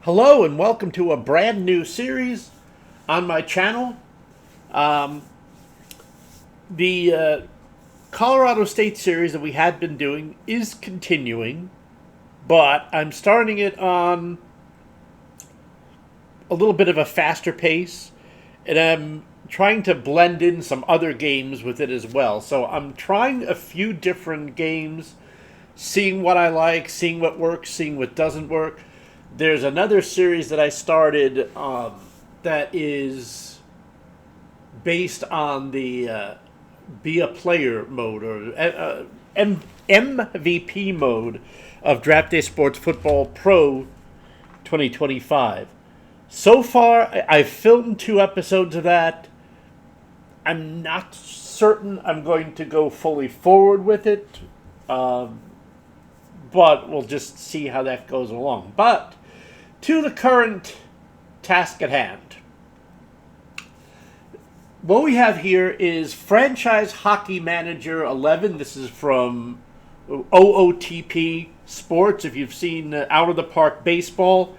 Hello and welcome to a brand new series on my channel. Um, the Colorado State series that we had been doing is continuing, but I'm starting it on a little bit of a faster pace, and I'm trying to blend in some other games with it as well. So I'm trying a few different games, seeing what I like, seeing what works, seeing what doesn't work. There's another series that I started that is based on the be a player mode or MVP mode of Draft Day Sports Football Pro 2025. So far, I've filmed 2 episodes of that. I'm not certain I'm going to go fully forward with it, but we'll just see how that goes along. But to the current task at hand. What we have here is Franchise Hockey Manager 11. This is from OOTP Sports. If you've seen Out of the Park Baseball,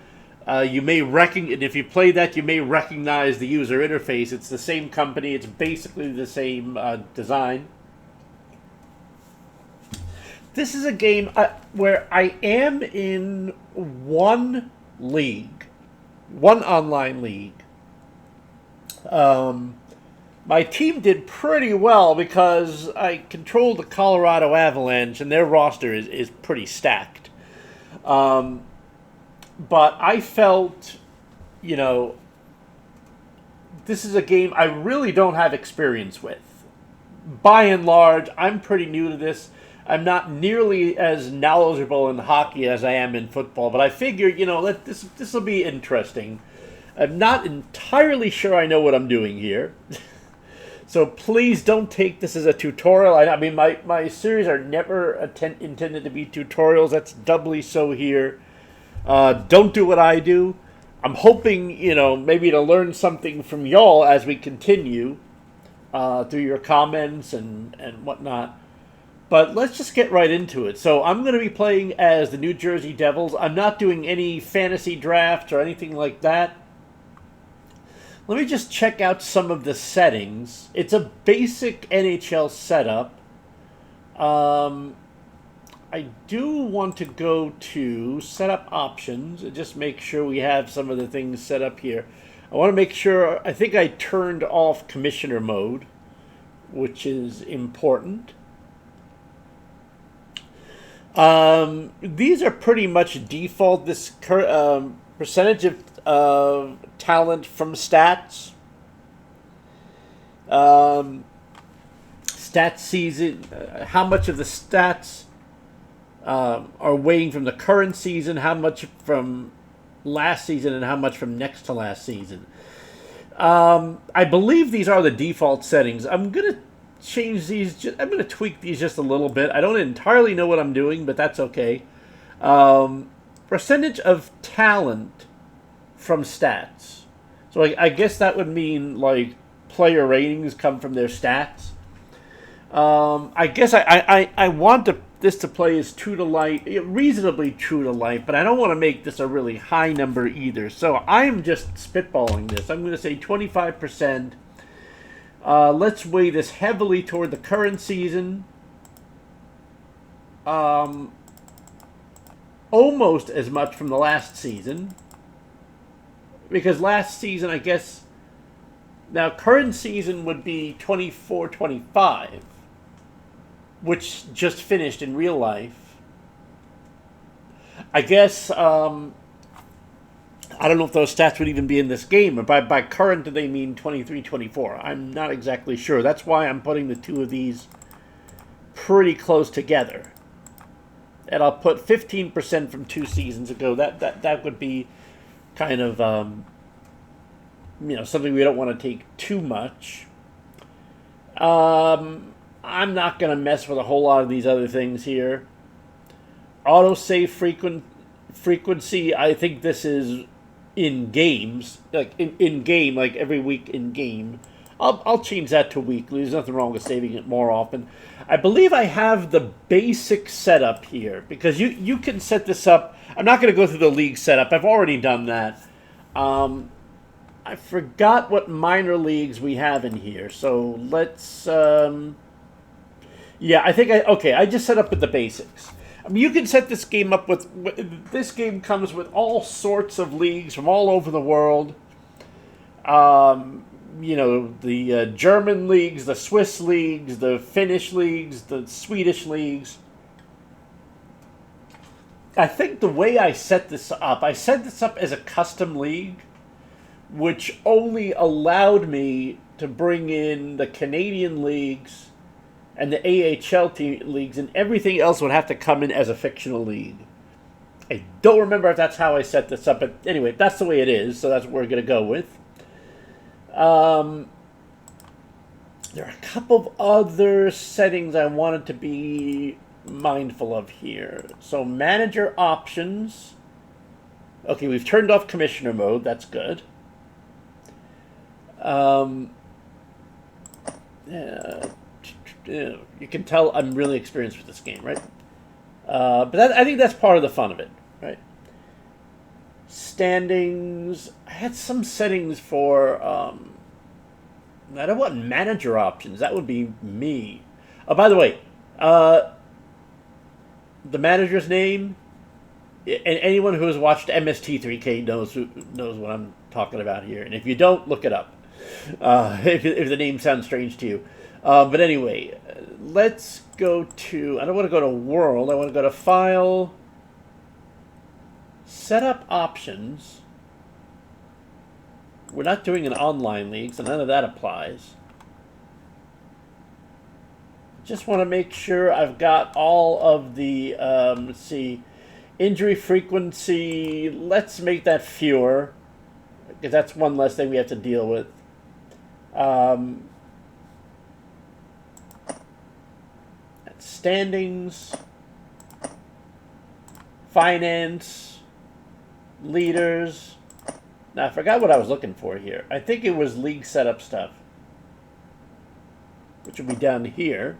you may recognize, if you play that, you may recognize the user interface. It's the same company. It's basically the same design. This is a game where I am in one league, one online league. My team did pretty well because I controlled the Colorado Avalanche, and their roster is pretty stacked. But I felt, this is a game I really don't have experience with. By and large, I'm pretty new to this. I'm not nearly as knowledgeable in hockey as I am in football, but I figure, this will be interesting. I'm not entirely sure I know what I'm doing here. So please don't take this as a tutorial. I mean, my series are never intended to be tutorials. That's doubly so here. Don't do what I do. I'm hoping, maybe to learn something from y'all as we continue through your comments and whatnot. But let's just get right into it. So I'm going to be playing as the New Jersey Devils. I'm not doing any fantasy drafts or anything like that. Let me just check out some of the settings. It's a basic NHL setup. I do want to go to setup options and just make sure we have some of the things set up here. I want to make sure, I think I turned off commissioner mode, which is important. These are pretty much default. This percentage of talent from stats, stat season, how much of the stats are weighing from the current season, how much from last season, and how much from next to last season. I believe these are the default settings. I'm going to change these. I'm going to tweak these just a little bit. I don't entirely know what I'm doing, but that's okay. Percentage of talent from stats. So I guess that would mean like player ratings come from their stats. I guess I want this to play as true to life, reasonably true to life, but I don't want to make this a really high number either. So I'm just spitballing this. I'm going to say 25%. Let's weigh this heavily toward the current season. Almost as much from the last season. Because last season, I guess... Now, current season would be 24-25, which just finished in real life. I guess... I don't know if those stats would even be in this game. Or by current, do they mean 23-24? I'm not exactly sure. That's why I'm putting the two of these pretty close together. And I'll put 15% from 2 seasons ago. That would be kind of, something we don't want to take too much. I'm not going to mess with a whole lot of these other things here. Autosave frequency, I think this is in games, like in game, like every week in game. I'll change that to weekly. There's nothing wrong with saving it more often. I believe I have the basic setup here because you can set this up. I'm not going to go through the league setup. I've already done that. I forgot what minor leagues we have in here. So let's. Yeah, I think I just set up with the basics. I mean, you can set this game up with. This game comes with all sorts of leagues from all over the world. The German leagues, the Swiss leagues, the Finnish leagues, the Swedish leagues. I think the way I set this up as a custom league, which only allowed me to bring in the Canadian leagues and the AHL leagues, and everything else would have to come in as a fictional league. I don't remember if that's how I set this up, but anyway, that's the way it is, so that's what we're going to go with. There are a couple of other settings I wanted to be mindful of here. So manager options. Okay, we've turned off commissioner mode. That's good. You can tell I'm really experienced with this game, right? But I think that's part of the fun of it, right? Standings. I had some settings for. I don't want manager options. That would be me. Oh, by the way, the manager's name. And anyone who has watched MST3K knows what I'm talking about here. And if you don't, look it up. If the name sounds strange to you. But anyway, let's go to. I don't want to go to World. I want to go to File. Setup options. We're not doing an online league, so none of that applies. Just want to make sure I've got all of the, let's see, injury frequency. Let's make that fewer, because that's one less thing we have to deal with. Standings, finance, leaders. Now, I forgot what I was looking for here. I think it was league setup stuff, which will be down here.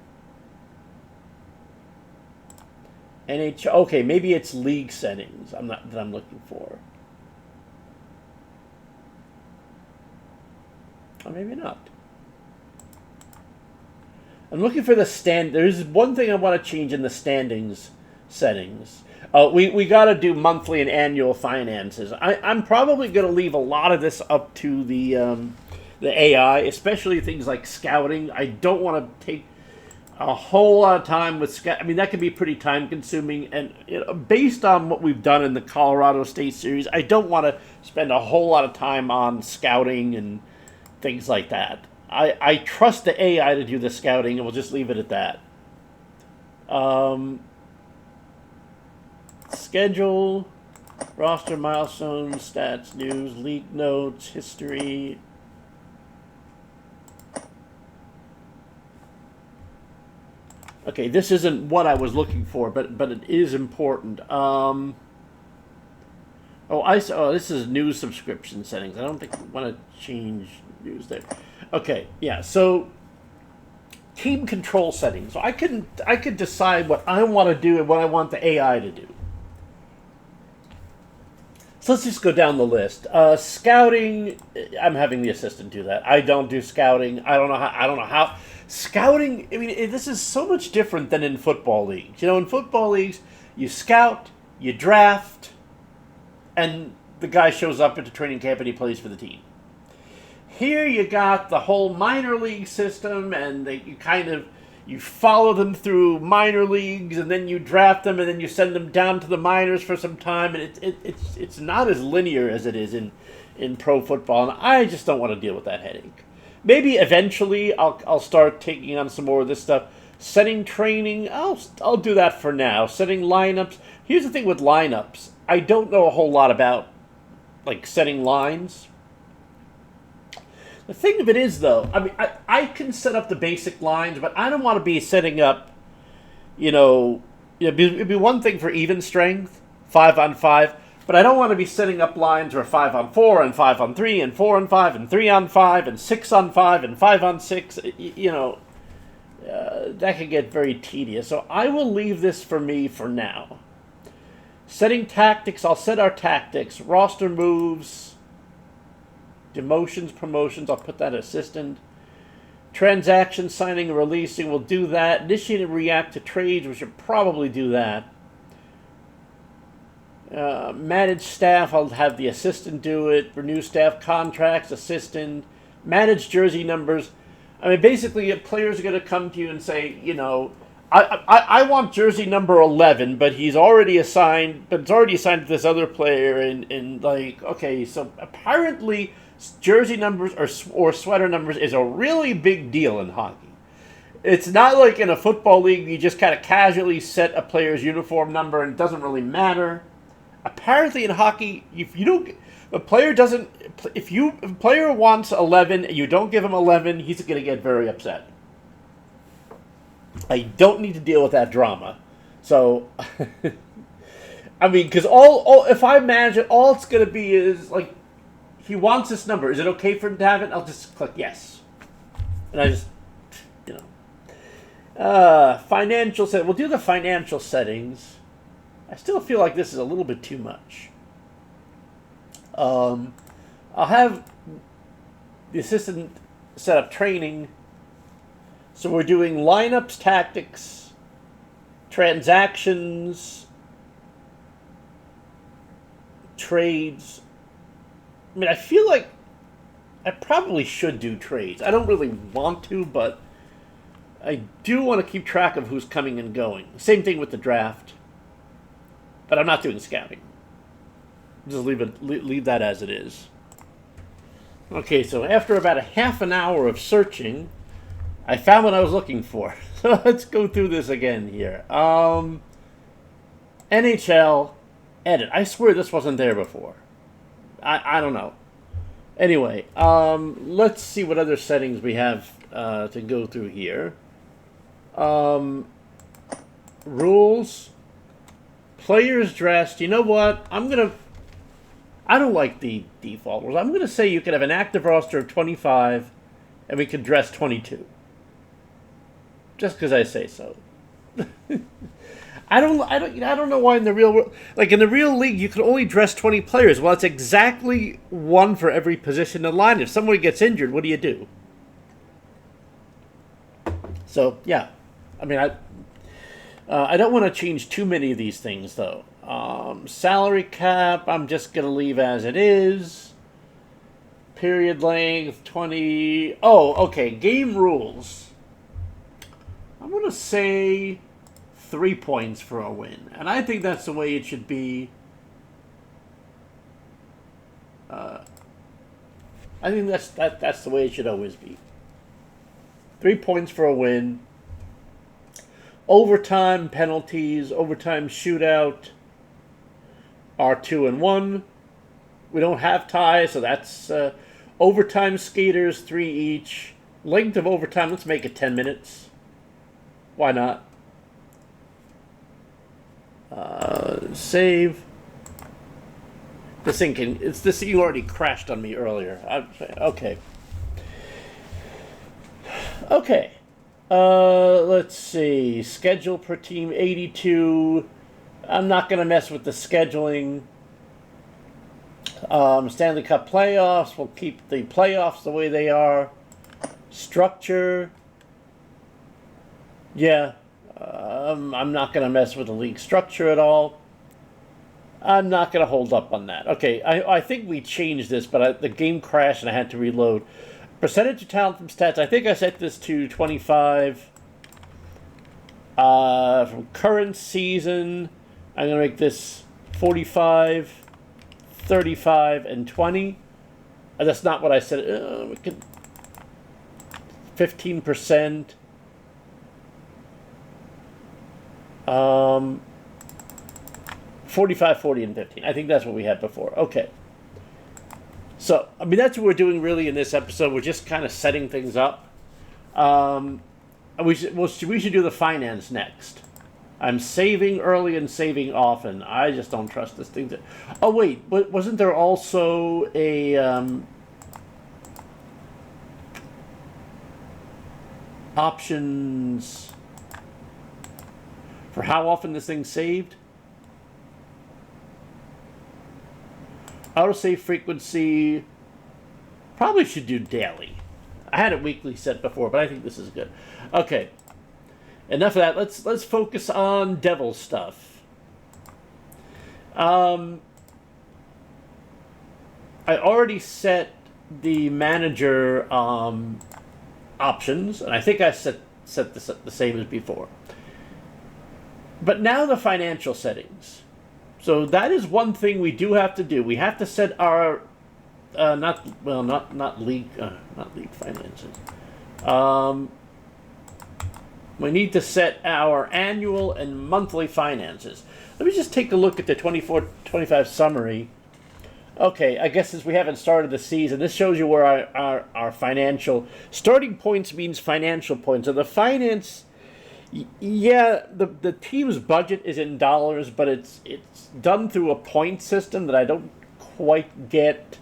NHL. Okay, maybe it's league settings. I'm looking for. Or maybe not. I'm looking for the stand. There's one thing I want to change in the standings settings. We got to do monthly and annual finances. I'm probably going to leave a lot of this up to the AI, especially things like scouting. I don't want to take a whole lot of time with scout. I mean, that can be pretty time consuming. And based on what we've done in the Colorado State Series, I don't want to spend a whole lot of time on scouting and things like that. I trust the AI to do the scouting, and we'll just leave it at that. Schedule, roster milestones, stats, news, league notes, history. Okay, this isn't what I was looking for, but it is important. This is news subscription settings. I don't think I want to change news there. Okay, yeah. So team control settings. So I could decide what I want to do and what I want the AI to do. So let's just go down the list. Scouting. I'm having the assistant do that. I don't do scouting. I don't know how. Scouting. I mean, this is so much different than in football leagues. You know, in football leagues, you scout, you draft, and the guy shows up at the training camp and he plays for the team. Here you got the whole minor league system, and you follow them through minor leagues, and then you draft them, and then you send them down to the minors for some time, and it's not as linear as it is in pro football, and I just don't want to deal with that headache. Maybe eventually I'll start taking on some more of this stuff. Setting training, I'll do that for now. Setting lineups. Here's the thing with lineups. I don't know a whole lot about like setting lines. The thing of it is, though, I mean, I can set up the basic lines, but I don't want to be setting up, it'd be one thing for even strength, 5-on-5, But I don't want to be setting up lines where 5-on-4 and 5-on-3 and 4-on-5 and 3-on-5 and 6-on-5 and 5-on-6. That could get very tedious. So I will leave this for me for now. Setting tactics, I'll set our tactics. Roster moves, demotions, promotions, I'll put that assistant. Transaction signing and releasing, we'll do that. Initiate and react to trades, we should probably do that. Manage staff, I'll have the assistant do it. Renew staff contracts, assistant. Manage jersey numbers. I mean, basically, players are going to come to you and say, I want jersey number 11, but he's already assigned, but it's already assigned to this other player, and like, okay, so apparently jersey numbers or sweater numbers is a really big deal in hockey. It's not like in a football league, you just kind of casually set a player's uniform number and it doesn't really matter. Apparently in hockey, if a player wants 11 and you don't give him 11, he's going to get very upset. I don't need to deal with that drama. So, I mean, because if I manage it, all it's going to be is, like, he wants this number. Is it okay for him to have it? I'll just click yes. And I just, financial set. We'll do the financial settings. I still feel like this is a little bit too much. I'll have the assistant set up training. So we're doing lineups, tactics, transactions, trades. I mean, I feel like I probably should do trades. I don't really want to, but I do want to keep track of who's coming and going. Same thing with the draft. But I'm not doing scouting. Just leave that as it is. Okay, so after about a half an hour of searching, I found what I was looking for. So let's go through this again here. NHL edit. I swear this wasn't there before. I don't know. Anyway, let's see what other settings we have to go through here. Rules. Players dressed. You know what? I don't like the default rules. I'm going to say you can have an active roster of 25 and we could dress 22. Just because I say so. I don't know why in the real world, like in the real league, you can only dress 20 players. Well, it's exactly one for every position in the line. If somebody gets injured, what do you do? So yeah, I mean, I don't want to change too many of these things though. Salary cap, I'm just gonna leave as it is. Period length 20. Oh, okay. Game rules. I'm gonna say 3 points for a win, and I think that's the way it should be. I think that's the way it should always be. 3 points for a win. Overtime penalties, overtime shootout are 2 and 1. We don't have ties, so that's overtime skaters 3 each. Length of overtime, let's make it 10 minutes. Why not? Save. This thing it's this you already crashed on me earlier. Okay. Okay. Let's see. Schedule per team 82. I'm not going to mess with the scheduling. Stanley Cup playoffs. We'll keep the playoffs the way they are. Structure. Yeah. I'm not going to mess with the league structure at all. I'm not going to hold up on that. Okay, I think we changed this, but the game crashed and I had to reload. Percentage of talent from stats. I think I set this to 25. From current season, I'm going to make this 45, 35, and 20. That's not what I said. We could 15%. 45, 40, and 15. I think that's what we had before. Okay. So, I mean, that's what we're doing really in this episode. We're just kind of setting things up. We should do the finance next. I'm saving early and saving often. I just don't trust this thing. Oh wait, wasn't there also a options for how often this thing's saved? Autosave frequency probably should do daily. I had it weekly set before, but I think this is good. Okay. Enough of that. Let's focus on devil stuff. I already set the manager options, and I think I set the same as before. But now the financial settings. So that is one thing we do have to do. We have to set our not league finances. We need to set our annual and monthly finances. Let me just take a look at the 24-25 summary. Okay, I guess since we haven't started the season, this shows you where our financial starting points means financial points. So the finance, yeah, the team's budget is in dollars, but it's done through a point system that I don't quite get.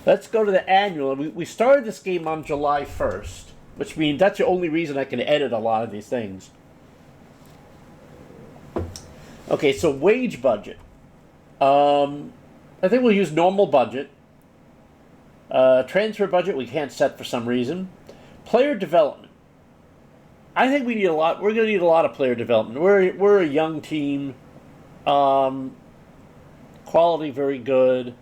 Let's go to the annual. We started this game on July 1st, which means that's the only reason I can edit a lot of these things. Okay, so wage budget. I think we'll use normal budget. Transfer budget we can't set for some reason. Player development. I think we need a lot. We're going to need a lot of player development. We're a young team. Quality very good.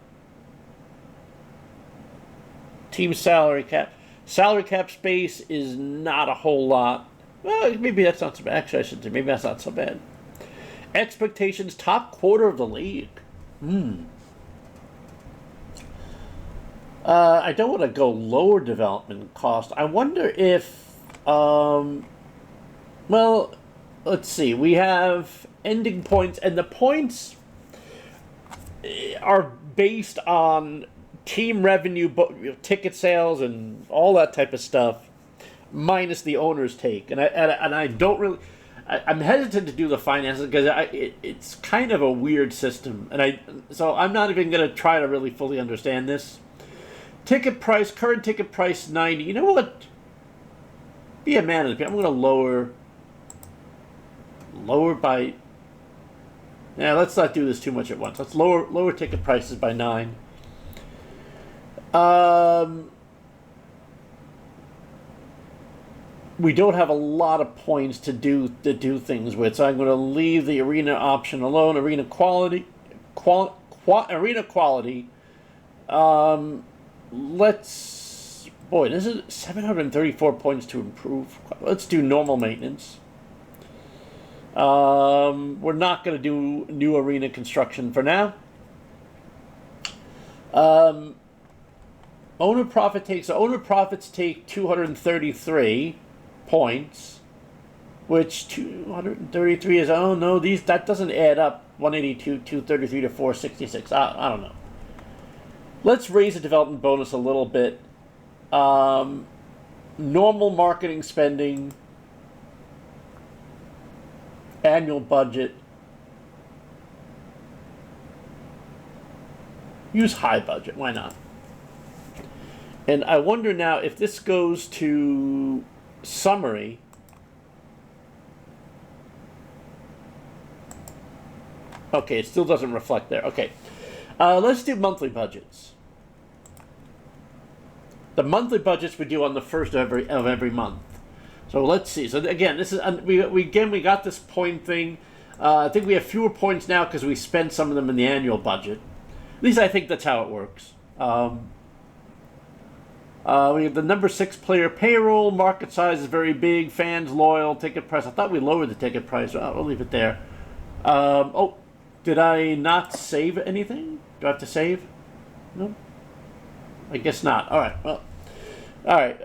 Team salary cap. Salary cap space is not a whole lot. Well, maybe that's not so bad. Actually, I should say maybe that's not so bad. Expectations, top quarter of the league. I don't want to go lower development cost. I wonder if, well, let's see. We have ending points, and the points are based on team revenue, ticket sales, and all that type of stuff, minus the owner's take. And I don't really. I'm hesitant to do the finances because it's kind of a weird system, so I'm not even going to try to really fully understand this. Ticket price, current ticket price 90. You know what? Be a man of the people. I'm going to lower by. Yeah, let's not do this too much at once. Let's lower ticket prices by 9. We don't have a lot of points to do things with, so I'm going to leave the arena option alone. Arena quality, arena quality. This is 734 points to improve. Let's do normal maintenance. We're not going to do new arena construction for now. Owner profits take 233 points, which 233 is, oh no, that doesn't add up. 182, 233 to 466. I don't know. Let's raise the development bonus a little bit. Normal marketing spending, annual budget. Use high budget. Why not? And I wonder now if this goes to summary. Okay, it still doesn't reflect there. Okay. Let's do monthly budgets. The monthly budgets we do on the first of every month. So let's see. So again, this is we got this point thing. I think we have fewer points now because we spent some of them in the annual budget. At least I think that's how it works. We have the number 6 player payroll. Market size is very big. Fans loyal. Ticket price. I thought we lowered the ticket price. I'll leave it there. Did I not save anything? Do I have to save? No? I guess not. All right. Well, all right.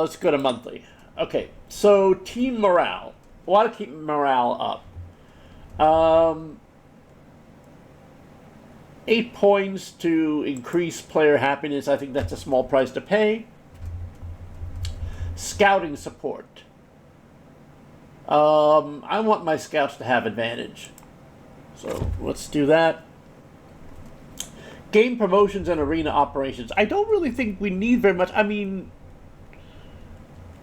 Let's go to monthly. Okay. So team morale. We want to keep morale up. 8 points to increase player happiness. I think that's a small price to pay. Scouting support. I want my scouts to have advantage. So let's do that. Game promotions and arena operations. I don't really think we need very much. I mean,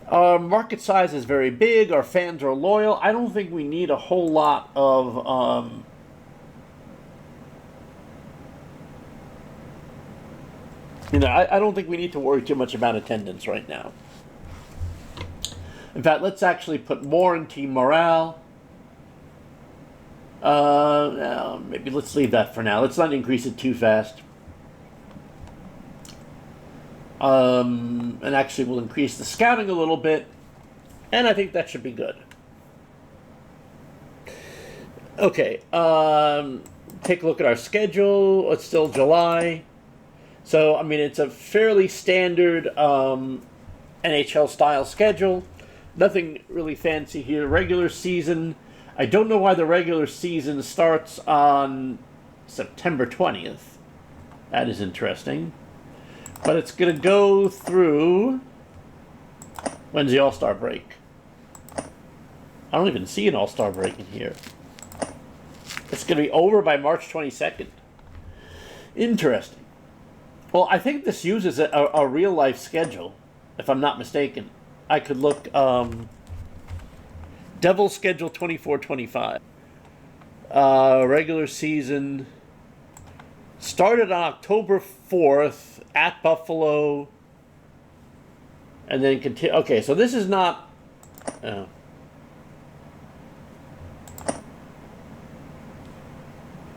our market size is very big. Our fans are loyal. I don't think we need a whole lot of I don't think we need to worry too much about attendance right now. In fact, let's actually put more in team morale. Maybe let's leave that for now. Let's not increase it too fast. And actually we'll increase the scouting a little bit. And I think that should be good. Okay. Take a look at our schedule. It's still July. So, I mean, it's a fairly standard NHL-style schedule. Nothing really fancy here. Regular season. I don't know why the regular season starts on September 20th. That is interesting. But it's going to go through... When's the All-Star break? I don't even see an All-Star break in here. It's going to be over by March 22nd. Interesting. Well, I think this uses a real-life schedule, if I'm not mistaken. I could look... Devils schedule 24-25. Regular season started on October 4th at Buffalo. And then continue. Okay, so this is not...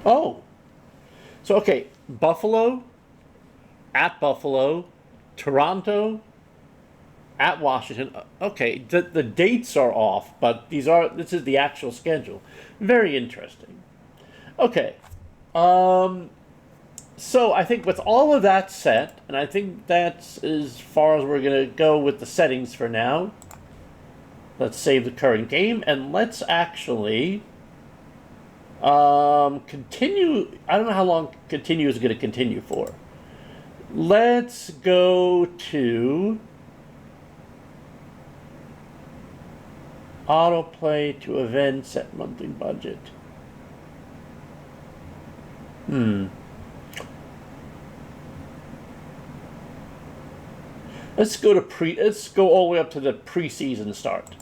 Oh. So, okay. Buffalo. At Buffalo. Toronto. At Washington. Okay, the dates are off, but this is the actual schedule. Very interesting. Okay. So I think with all of that set, and I think that's as far as we're going to go with the settings for now. Let's save the current game, and let's actually continue. I don't know how long continue is going to continue for. Let's go to... Autoplay to events at monthly budget. Let's go all the way up to the preseason start.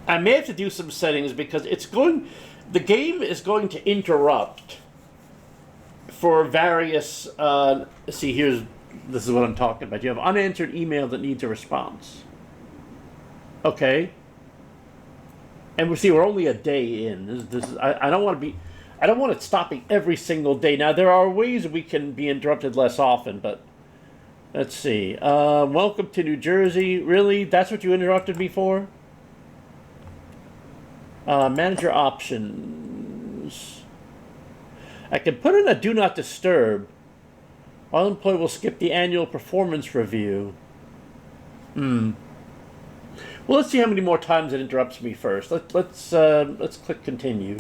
I may have to do some settings because the game is going to interrupt for various, this is what I'm talking about. You have unanswered email that needs a response. Okay. And we're only a day in. I don't want it stopping every single day. Now, there are ways we can be interrupted less often, but let's see. Welcome to New Jersey. Really? That's what you interrupted me for? Manager options. I can put in a do not disturb. All employee will skip the annual performance review. Well, let's see how many more times it interrupts me first. Let's click continue.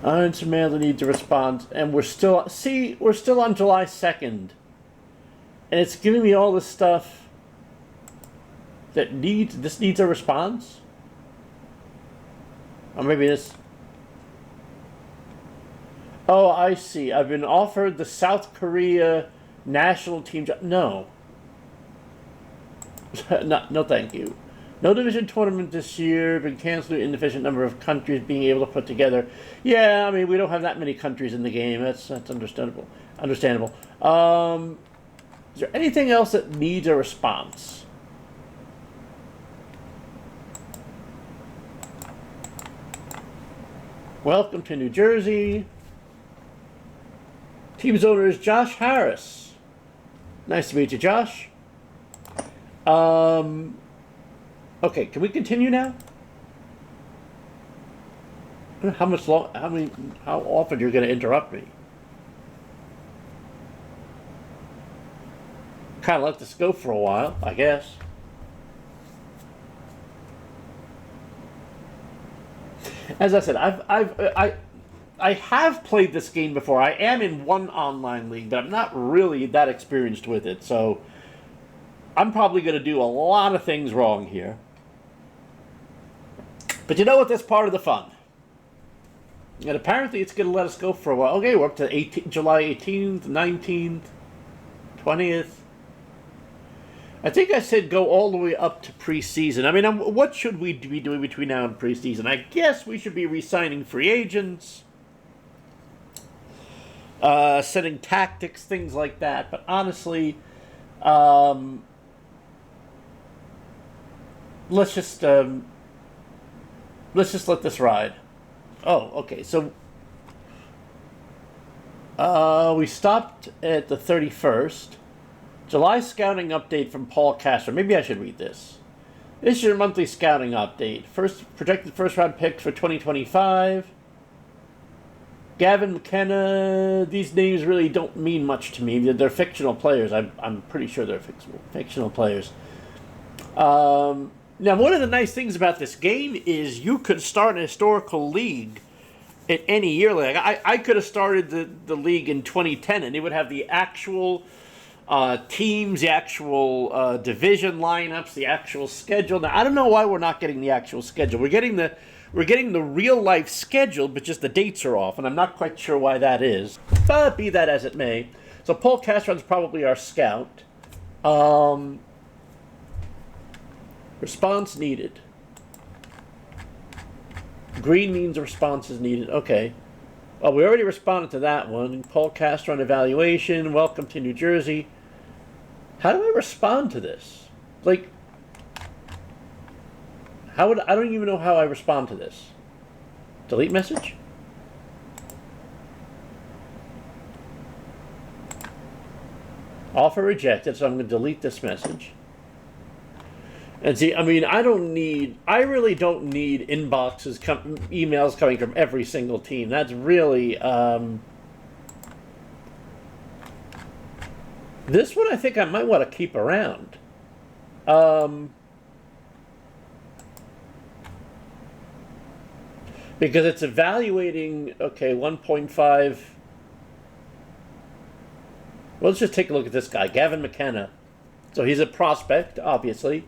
Unanswered mail that needs a response, and we're still on July 2nd, and it's giving me all this stuff that needs a response. Or maybe this. Oh, I see. I've been offered the South Korea national team job. No. No, thank you. No division tournament this year. Been canceled due to insufficient number of countries being able to put together. Yeah, I mean, we don't have that many countries in the game. That's understandable. Is there anything else that needs a response? Welcome to New Jersey. Team's owner is Josh Harris. Nice to meet you, Josh. Okay, can we continue now? How often you're going to interrupt me? Kind of let this go for a while, I guess. As I said, I have played this game before. I am in one online league, but I'm not really that experienced with it. So I'm probably going to do a lot of things wrong here. But you know what? That's part of the fun. And apparently it's going to let us go for a while. Okay, we're up to July 18th, 19th, 20th. I think I said go all the way up to preseason. I mean, what should we be doing between now and preseason? I guess we should be re-signing free agents, setting tactics, things like that. But honestly, let's just let this ride. Oh, okay. So we stopped at the 31st. July scouting update from Paul Castro. Maybe I should read this. This is your monthly scouting update. Projected first round picks for 2025. Gavin McKenna. These names really don't mean much to me. They're fictional players. I'm pretty sure they're fictional players. Now, one of the nice things about this game is you could start a historical league in any year. Like I could have started the league in 2010, and it would have the actual teams, the actual division lineups, the actual schedule. Now, I don't know why we're not getting the actual schedule. We're getting the real life schedule, but just the dates are off, and I'm not quite sure why that is. But be that as it may, so Paul Castron's probably our scout. Response needed. Green means a response is needed. Okay. Well, we already responded to that one. Paul Castron evaluation. Welcome to New Jersey. How do I respond to this? Like, I don't even know how I respond to this. Delete message? Offer rejected, so I'm going to delete this message. And see, I mean, I really don't need inboxes, emails coming from every single team. That's really, this one I think I might want to keep around. Because it's evaluating, okay, 1.5. Well, let's just take a look at this guy, Gavin McKenna. So he's a prospect, obviously.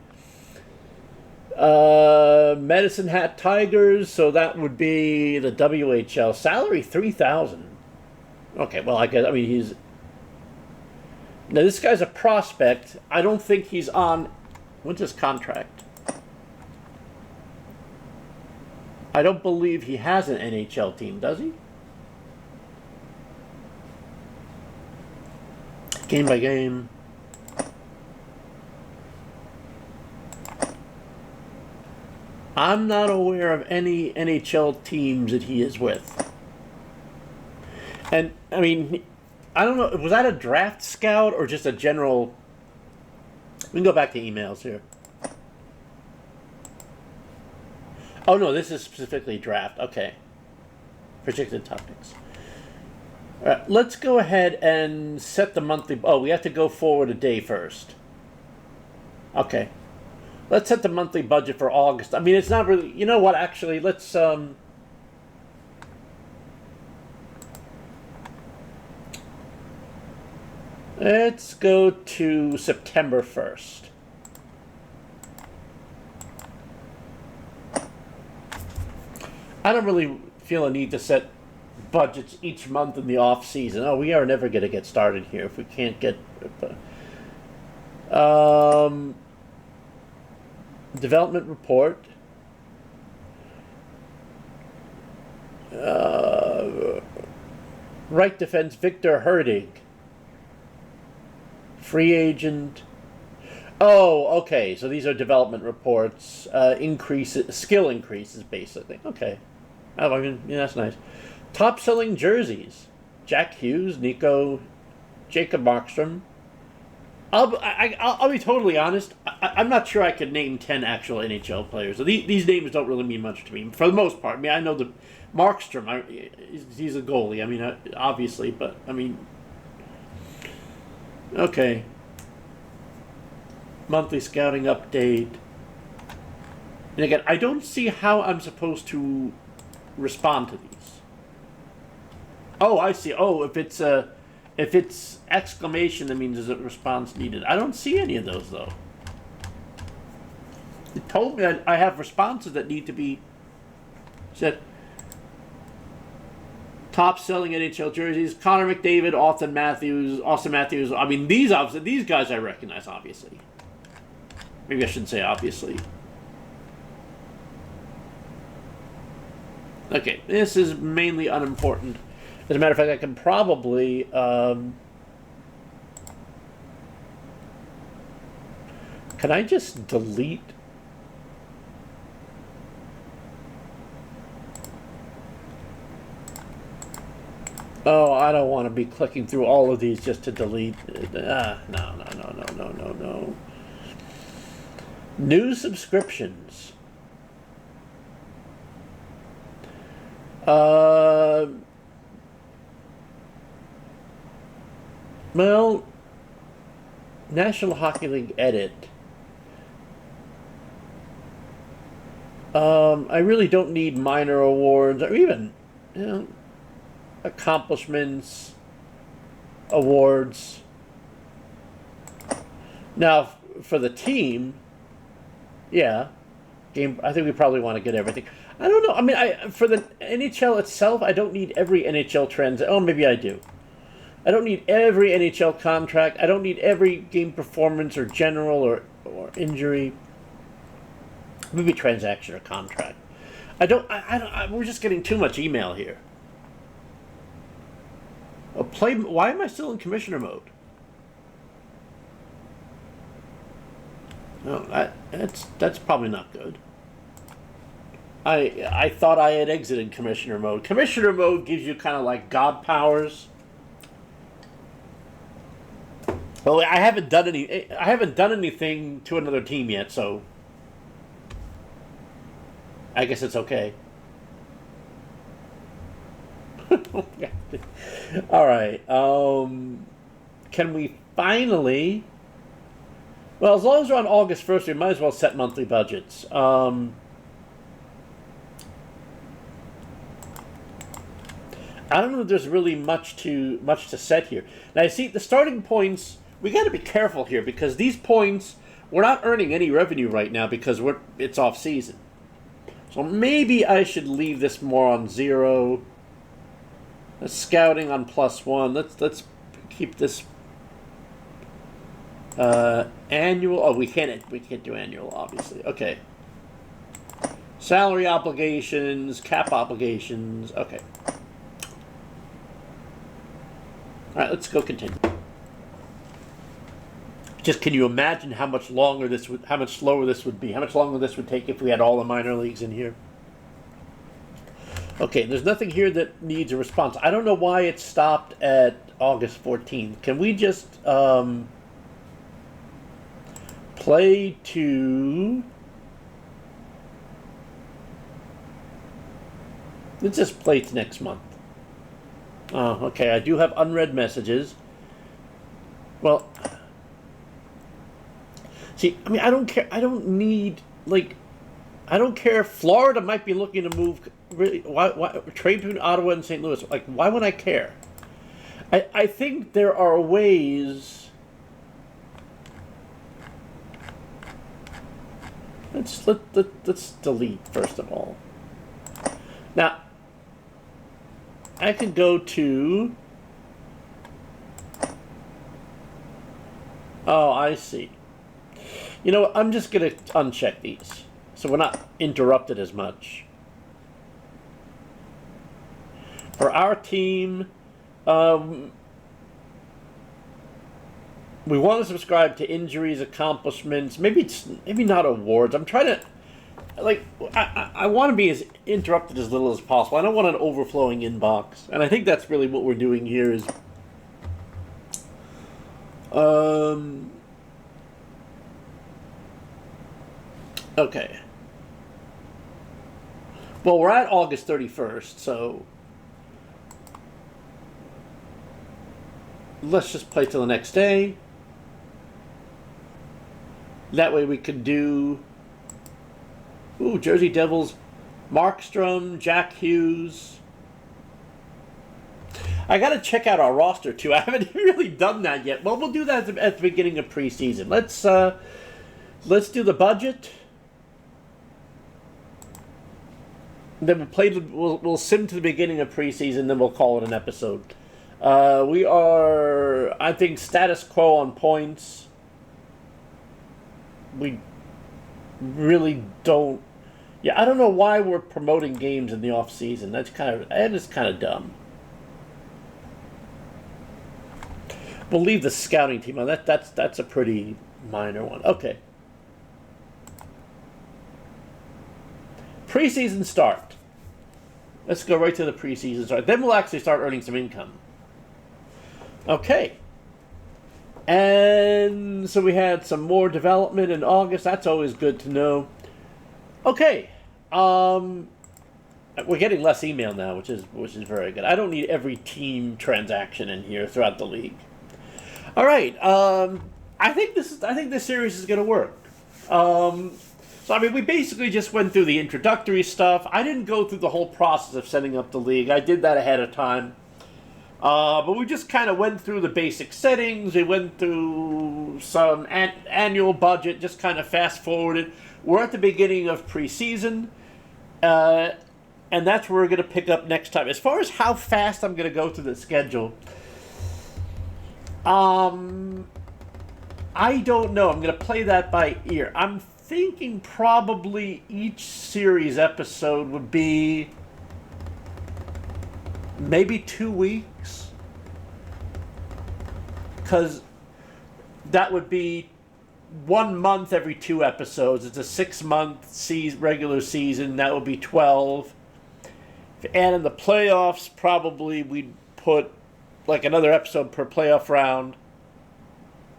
Medicine Hat Tigers, so that would be the WHL. Salary $3,000. Okay, well, I mean, he's... Now, this guy's a prospect. I don't think he's on... What's his contract? I don't believe he has an NHL team, does he? Game by game. I'm not aware of any NHL teams that he is with. And, I mean, I don't know, was that a draft scout or just a general... We can go back to emails here. Oh, no, this is specifically draft. Okay. Projected topics. All right, let's go ahead and set the monthly... Oh, we have to go forward a day first. Okay. Let's set the monthly budget for August. I mean, it's not really... You know what, actually, let's... Let's go to September 1st. I don't really feel a need to set budgets each month in the off season. Oh, we are never going to get started here if we can't get... Development report. Right defense, Victor Herdig. Free agent. Oh, okay. So these are development reports. Skill increases, basically. Okay. Oh, I mean, yeah, that's nice. Top selling jerseys. Jack Hughes, Jacob Markstrom. I'll be totally honest. I'm not sure I could name 10 actual NHL players. So these names don't really mean much to me for the most part. I mean, I know the Markstrom. He's a goalie. I mean, obviously, but I mean, okay. Monthly scouting update. And again, I don't see how I'm supposed to respond to these. Oh, I see. Oh, if it's exclamation, that means there's a response needed. I don't see any of those though. It told me I have responses that need to be set. Top selling NHL jerseys: Connor McDavid, Austin Matthews. I mean, these guys I recognize, obviously. Maybe I shouldn't say obviously. Okay, this is mainly unimportant. As a matter of fact, I can probably can I just delete? Oh, I don't want to be clicking through all of these just to delete. No. New subscriptions. Well, National Hockey League edit. I really don't need minor awards or even, accomplishments, awards. Now, for the team, yeah, game. I think we probably want to get everything. I don't know. I mean, for the NHL itself, I don't need every NHL trans. Oh, maybe I do. I don't need every NHL contract. I don't need every game performance or general or injury. Maybe transaction or contract. I don't. We're just getting too much email here. Why am I still in commissioner mode? No, that's probably not good. I thought I had exited commissioner mode. Commissioner mode gives you kind of like god powers. Well, I haven't done anything to another team yet, so I guess it's okay. All right. Can we finally? Well, as long as we're on August 1st, we might as well set monthly budgets. I don't know if there's really much to set here. Now, you see, the starting points, we got to be careful here because these points, we're not earning any revenue right now because it's off season. So maybe I should leave this more on 0. Scouting on +1. Let's keep this annual. Oh, we can't do annual, obviously. Okay. Salary obligations, cap obligations. Okay. All right, let's go continue. Just can you imagine how much slower this would be? How much longer this would take if we had all the minor leagues in here? Okay, there's nothing here that needs a response. I don't know why it stopped at August 14th. Can we just play to... Let's just play to next month. Oh, okay, I do have unread messages. Well, see, I mean, I don't care. I don't need, like, I don't care. Florida might be looking to move. Really, why trade between Ottawa and St. Louis? Like, why would I care? I think there are ways. Let's delete first of all. Now, I could go to. Oh, I see. You know what? I'm just gonna uncheck these, so we're not interrupted as much. For our team, we want to subscribe to injuries, accomplishments, maybe not awards. I'm trying to, like, I want to be as interrupted as little as possible. I don't want an overflowing inbox, and I think that's really what we're doing here is, okay. Well, we're at August 31st, so let's just play till the next day. That way we can do... Ooh, Jersey Devils, Markstrom, Jack Hughes. I got to check out our roster too. I haven't really done that yet. Well, we'll do that at the beginning of preseason. Let's do the budget. Then we'll sim to the beginning of preseason. Then we'll call it an episode. We are, I think, status quo on points. We really don't. Yeah, I don't know why we're promoting games in the off season. That's kind of dumb. We'll leave the scouting team on. That's a pretty minor one. Okay. Preseason start. Let's go right to the preseason start. Then we'll actually start earning some income. Okay. And so we had some more development in August. That's always good to know. Okay. We're getting less email now, which is very good. I don't need every team transaction in here throughout the league. All right. I think this series is going to work. So, I mean, we basically just went through the introductory stuff. I didn't go through the whole process of setting up the league. I did that ahead of time. But we just kind of went through the basic settings. We went through some annual budget, just kind of fast-forwarded. We're at the beginning of preseason, and that's where we're going to pick up next time. As far as how fast I'm going to go through the schedule, I don't know. I'm going to play that by ear. I'm thinking probably each series episode would be maybe 2 weeks, because that would be 1 month every 2 episodes. It's a 6-month regular season. That would be 12. And in the playoffs, probably we'd put like another episode per playoff round.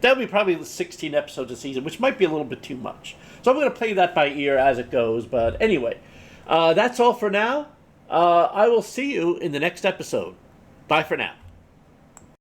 That would be probably 16 episodes a season, which might be a little bit too much. So I'm going to play that by ear as it goes. But anyway, that's all for now. I will see you in the next episode. Bye for now.